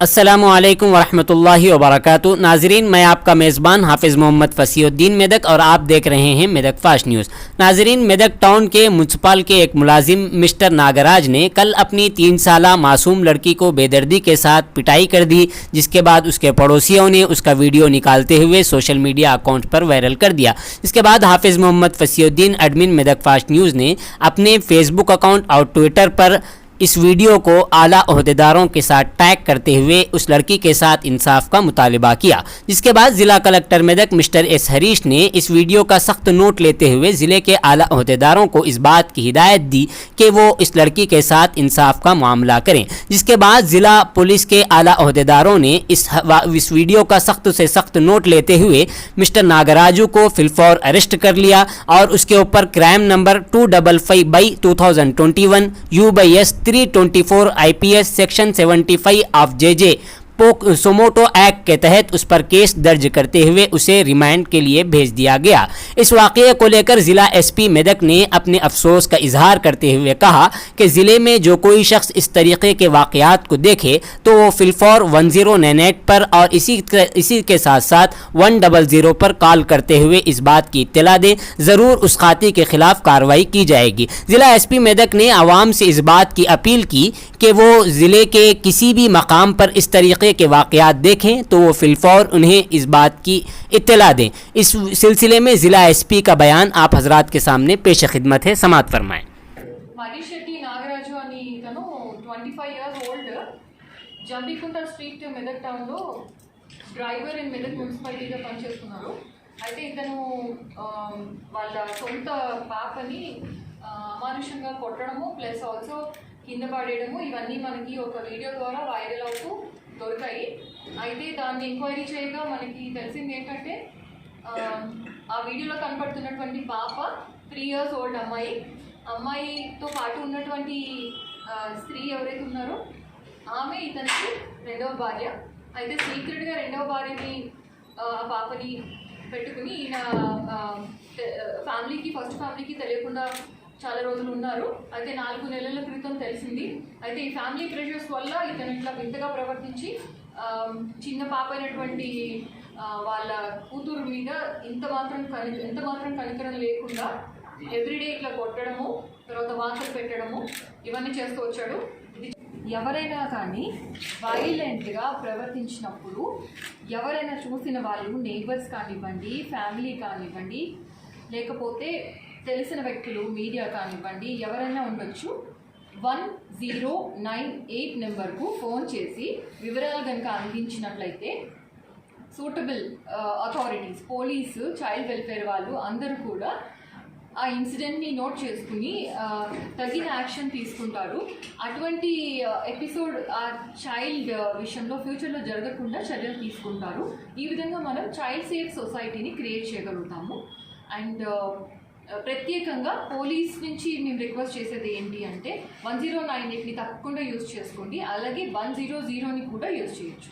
अस्सलामुअलैकुम वरहमतुल्लाहि वबरकातुहू। नाजरीन, मैं आपका मेज़बान हाफिज़ मोहम्मद फ़सीउद्दीन मेदक और आप देख रहे हैं मेदक फास्ट न्यूज़। नाजरीन, मेदक टाउन के म्युनिसिपल के एक मुलाजिम मिस्टर नागराज ने कल अपनी 3 साला मासूम लड़की को बेदर्दी के साथ पिटाई कर दी, जिसके बाद उसके पड़ोसियों ने उसका वीडियो निकालते हुए सोशल मीडिया अकाउंट पर वायरल कर दिया। इसके बाद Hafiz Mohammed Fasiuddin admin Medak fast news ने अपने फेसबुक अकाउंट और ट्विटर पर इस वीडियो को आला ओहदेदारों के साथ टैग करते हुए उस लड़की के साथ इंसाफ का मुतालबा किया, जिसके बाद जिला collector Medak mister S Harish ने इस वीडियो का सख्त नोट लेते हुए ज़िले के आला ओहदेदारों को इस बात की हिदायत दी कि वो इस लड़की के साथ इंसाफ का मामला करें। जिसके बाद ज़िला पुलिस के आला ओहदेदारों ने इस वीडियो का सख्त से सख्त नोट लेते हुए मिस्टर नागराजू को फिलफौर अरेस्ट कर लिया और उसके ऊपर crime number 255/2021 U/S 324 IPS section 75 of JJ suo motu act के तहत उस पर केस दर्ज करते हुए उसे रिमांड के लिए भेज दिया गया। इस वाक़ये को लेकर ज़िला SP मेदक ने अपने अफसोस का इजहार करते हुए कहा कि ज़िले में जो कोई शख्स इस तरीके के वाक़यात को देखे तो वो फिलफौर 1098 पर और इसी के साथ साथ 100 पर कॉल करते हुए इस बात की इत्तला दे, ज़रूर उस खाती के खिलाफ कार्रवाई की जाएगी। ज़िला SP मेदक ने आवाम से इस बात की अपील की कि वो ज़िले के किसी भी मकाम पर इस तरीके के वाक़यात देखें तो वो फिलफौर उन्हें इस बात की इत्तला दें। इस सिलसिले में ज़िला SP का बयान आप हजरात के सामने पेश खिदमत है, समात फरमाएं। मनीष शेट्टी नागराजु అని తను 25 years old Jambikunta street Medak town లో డ్రైవర్ ఇన్ మెదక్ మున్సిపాలిటీగా పనిచేస్తున్నారు. అయితే ఇతను వాళ్ళ సొంత పాపని అమానుషంగా కొట్టడము ప్లస్ ఆల్సో కింద పడేయడము ఇవన్నీ మనకి ఒక వీడియో ద్వారా వైరల్ అవుతూ దొరికాయి. అయితే దాన్ని ఎంక్వైరీ చేయగా మనకి తెలిసింది ఏంటంటే ఆ వీడియోలో కనపడుతున్నటువంటి పాప 3 years old అమ్మాయితో పాటు ఉన్నటువంటి స్త్రీ ఎవరైతే ఉన్నారో ఆమె ఇతనికి రెండవ భార్య. అయితే సీక్రెట్గా రెండవ భార్యని ఆ పాపని పెట్టుకుని ఈయన ఫస్ట్ ఫ్యామిలీకి తెలియకుండా చాలా రోజులు ఉన్నారు. అయితే 4 నెలల క్రితం తెలిసింది. అయితే ఈ ఫ్యామిలీ ప్రెషర్స్ వల్ల ఇతను ఇట్లా వింతగా ప్రవర్తించి చిన్న పాప అయినటువంటి వాళ్ళ కూతురు మీద ఎంత మాత్రం కనికరం లేకుండా ఎవ్రీడే ఇట్లా కొట్టడము, తర్వాత వాంతలు పెట్టడము ఇవన్నీ చేస్తూ వచ్చాడు. ఎవరైనా కానీ వైలెంట్గా ప్రవర్తించినప్పుడు ఎవరైనా చూసిన వాళ్ళు నేబర్స్ కానివ్వండి, ఫ్యామిలీ కానివ్వండి, లేకపోతే తెలిసిన వ్యక్తులు మీడియా కానివ్వండి ఎవరైనా ఉండొచ్చు, 1098 నెంబర్కు ఫోన్ చేసి వివరాలు కనుక అందించినట్లయితే suitable authorities, police, child welfare వాళ్ళు అందరూ కూడా ఆ ఇన్సిడెంట్ని నోట్ చేసుకుని తగిన యాక్షన్ తీసుకుంటారు. అటువంటి ఎపిసోడ్ ఆ చైల్డ్ విషయంలో ఫ్యూచర్లో జరగకుండా చర్యలు తీసుకుంటారు. ఈ విధంగా మనం చైల్డ్ సేఫ్ సొసైటీని క్రియేట్ చేయగలుగుతాము. అండ్ ప్రత్యేకంగా పోలీస్ నుంచి మేము రిక్వెస్ట్ చేసేది ఏంటి అంటే 1098ని తప్పకుండా యూజ్ చేసుకోండి, అలాగే 100ని కూడా యూజ్ చేయొచ్చు.